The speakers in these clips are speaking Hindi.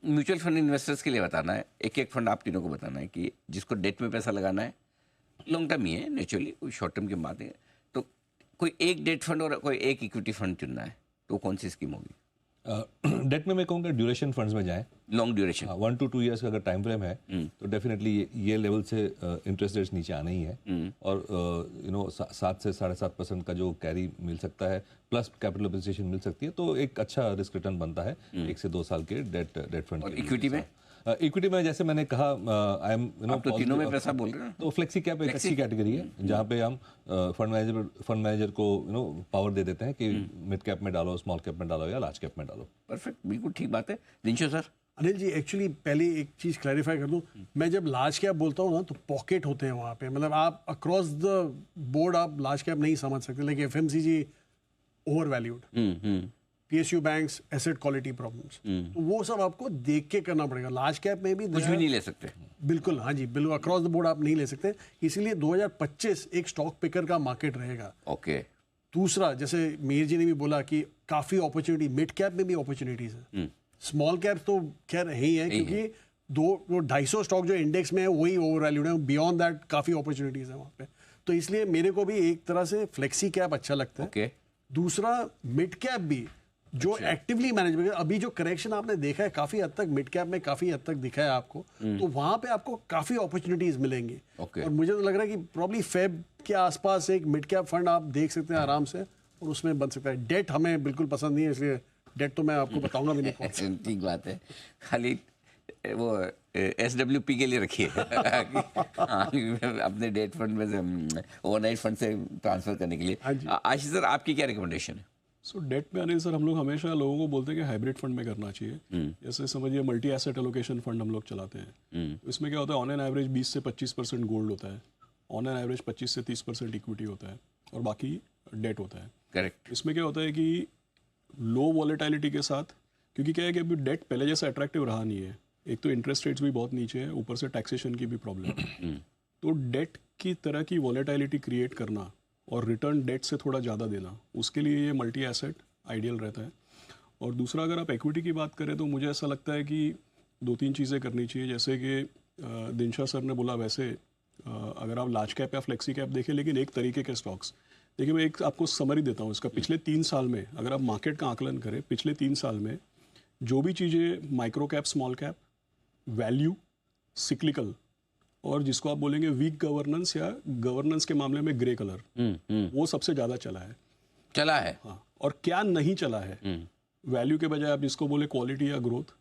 म्यूचुअल फंड इन्वेस्टर्स के लिए बताना है, एक एक फंड आप तीनों को बताना है कि जिसको डेट में पैसा लगाना है, लॉन्ग टर्म ही है नेचुरली, कोई शॉर्ट टर्म की बात है, तो कोई एक डेट फंड और कोई एक इक्विटी फंड चुनना है, तो कौन सी स्कीम होगी? डेट में मैं कहूँगा ड्यूरेशन फंड्स में जाएं, लॉन्ग ड्यूरेशन। 1 to 2 years का अगर टाइम फ्रेम है तो डेफिनेटली ये लेवल से इंटरेस्ट रेट्स नीचे आना ही है, और 7 से 7.5% का जो कैरी मिल सकता है प्लस कैपिटल अप्रिसिएशन मिल सकती है, तो एक अच्छा रिस्क रिटर्न बनता है 1 से 2 साल के डेट फंड। और इक्विटी में? इक्विटी में जैसे मैंने कहा, आई एम तो तीनों में पैसा बोल रहे हैं, तो फ्लेक्सी कैप एक अच्छी कैटेगरी है जहाँ पे हम फंड मैनेजर को पावर दे देते हैं कि मिड कैप में डालो, स्मॉल कैप में डालो या लार्ज कैप में डालो। परफेक्ट, बिल्कुल ठीक बात है। दिनशो सर? अनिल जी, एक्चुअली पहले एक चीज़ क्लैरिफाई कर दूं, मैं जब लार्ज कैप बोलता हूँ ना तो पॉकेट होते हैं वहाँ पे, मतलब आप अक्रॉस द बोर्ड आप लार्ज कैप नहीं समझ सकते, like FMCG over valued, PSU banks asset quality problems, तो वो सब आपको देख के करना पड़ेगा। लार्ज कैप में भी कुछ भी नहीं ले सकते। बिल्कुल, हाँ जी, बिल्कुल अक्रॉस द बोर्ड आप नहीं ले सकते, इसीलिए 2025 एक स्टॉक पिकर का मार्केट रहेगा। ओके। दूसरा, जैसे मीर जी ने भी बोला कि काफ़ी अपॉर्चुनिटी, मिड कैप में भी अपॉर्चुनिटीज़ है, स्मॉल कैप तो खैर है ही है, क्योंकि 250 स्टॉक जो इंडेक्स में है वही ओवर वैल्यूड है, बियॉन्ड दैट काफ़ी अपॉर्चुनिटीज़ है वहाँ पे, तो इसलिए मेरे को भी एक तरह से फ्लेक्सी कैप अच्छा लगता है। ओके। दूसरा, मिड कैप भी जो एक्टिवली मैनेजमेंट, अभी जो करेक्शन आपने देखा है काफी हद तक मिड कैप में काफी हद तक दिखा है आपको, तो वहां पे आपको काफी अपॉर्चुनिटीज मिलेंगी। और मुझे तो लग रहा है कि प्रॉब्ली फेब के आसपास एक मिड कैप फंड आप देख सकते हैं आराम से, और उसमें बन सकता है। डेट हमें बिल्कुल पसंद नहीं है, इसलिए डेट तो मैं आपको बताऊंगा भी नहीं। ठीक बात है, खाली वो SWP के लिए रखिए अपने डेट फंड में से ओवरनाइट फंड से ट्रांसफर करने के लिए। आशीष सर, आपकी क्या रिकमेंडेशन है? सो डेट में आने सर हम लोग हमेशा लोगों को बोलते हैं कि हाइब्रिड फंड में करना चाहिए। जैसे समझिए मल्टी एसेट एलोकेशन फंड हम लोग चलाते हैं, इसमें क्या होता है, ऑन एन एवरेज 20 से 25% गोल्ड होता है, ऑन एन एवरेज 25 से 30% इक्विटी होता है, और बाकी डेट होता है। करेक्ट। इसमें क्या होता है कि लो वॉलेटिलिटी के साथ, क्योंकि क्या है कि अभी डेट पहले जैसा अट्रैक्टिव रहा नहीं है, एक तो इंटरेस्ट रेट्स भी बहुत नीचे है, ऊपर से टैक्सेशन की भी प्रॉब्लम है, तो डेट की तरह की वॉलेटिलिटी क्रिएट करना और रिटर्न डेट से थोड़ा ज़्यादा देना, उसके लिए ये मल्टी एसेट आइडियल रहता है। और दूसरा, अगर आप इक्विटी की बात करें तो मुझे ऐसा लगता है कि 2-3 चीज़ें करनी चाहिए, जैसे कि दिनशा सर ने बोला वैसे अगर आप लार्ज कैप या फ्लेक्सी कैप देखें, लेकिन एक तरीके के स्टॉक्स देखिए, मैं एक आपको समरी देता हूँ इसका। पिछले 3 साल में अगर आप मार्केट का आकलन करें, पिछले 3 साल में जो भी चीज़ें micro cap, small cap, value, cyclical, और जिसको आप बोलेंगे वीक गवर्नेंस या गवर्नेंस के मामले में ग्रे कलर, वो सबसे ज़्यादा चला है। हाँ, और क्या नहीं चला है, वैल्यू के बजाय आप जिसको बोले क्वालिटी या ग्रोथ,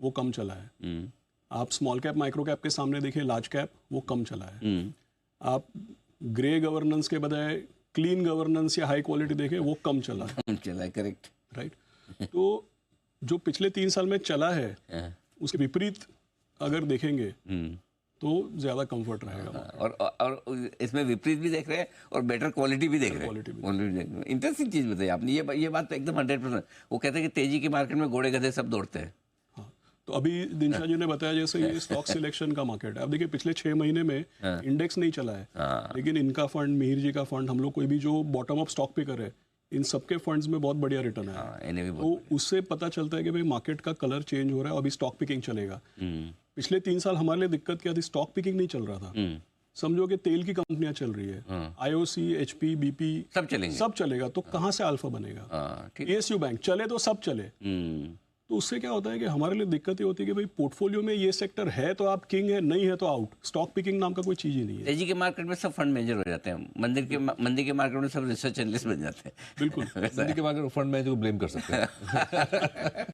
वो कम चला है। आप स्मॉल कैप, माइक्रो कैप के सामने देखें, लार्ज कैप वो कम चला है। आप ग्रे गवर्नेंस के बजाय क्लीन गवर्नेंस या हाई क्वालिटी देखें, वो कम चला है। Correct, right. तो जो पिछले 3 साल में चला है उसके विपरीत अगर देखेंगे तो ज्यादा कंफर्ट रहेगा। और इसमें विपरीत भी देख रहे हैं और बेटर क्वालिटी भी देख रहे हैं। इंटरेस्टिंग चीज बताइए आपने, ये बात तो एकदम 100%। वो कहते हैं कि तेजी के मार्केट में घोड़े गधे सब दौड़ते हैं। हाँ, तो अभी दिनशा जी ने बताया जैसे ये स्टॉक सिलेक्शन का मार्केट है। अब देखिए पिछले 6 महीने में इंडेक्स नहीं चला है, लेकिन इनका फंड, मिहिर जी का फंड, हम लोग कोई भी जो बॉटम अप स्टॉक पिकर है, इन सबके फंड्स में बहुत बढ़िया रिटर्न है। तो उससे पता चलता है कि भाई मार्केट का कलर चेंज हो रहा है, अभी स्टॉक पिकिंग चलेगा। पिछले 3 साल हमारे लिए दिक्कत क्या थी, स्टॉक पिकिंग नहीं चल रहा था। समझो कि तेल की कंपनियां चल रही है, IOC, HP, BP सब चलेगा, तो कहाँ से अल्फा बनेगा? PSU बैंक चले तो सब चले, तो उससे क्या होता है कि हमारे लिए दिक्कत ये होती है कि भाई पोर्टफोलियो में ये सेक्टर है तो आप किंग है, नहीं है तो आउट। स्टॉक पिकिंग नाम का कोई चीज ही नहीं है। तेजी के मार्केट में सब फंड मैनेजर हो जाते हैं, मंदी के मार्केट में सब रिसर्च एनालिस्ट बन जाते हैं। बिल्कुल, मंदी के मार्केट फंड मैनेजर को ब्लेम कर सकते हैं।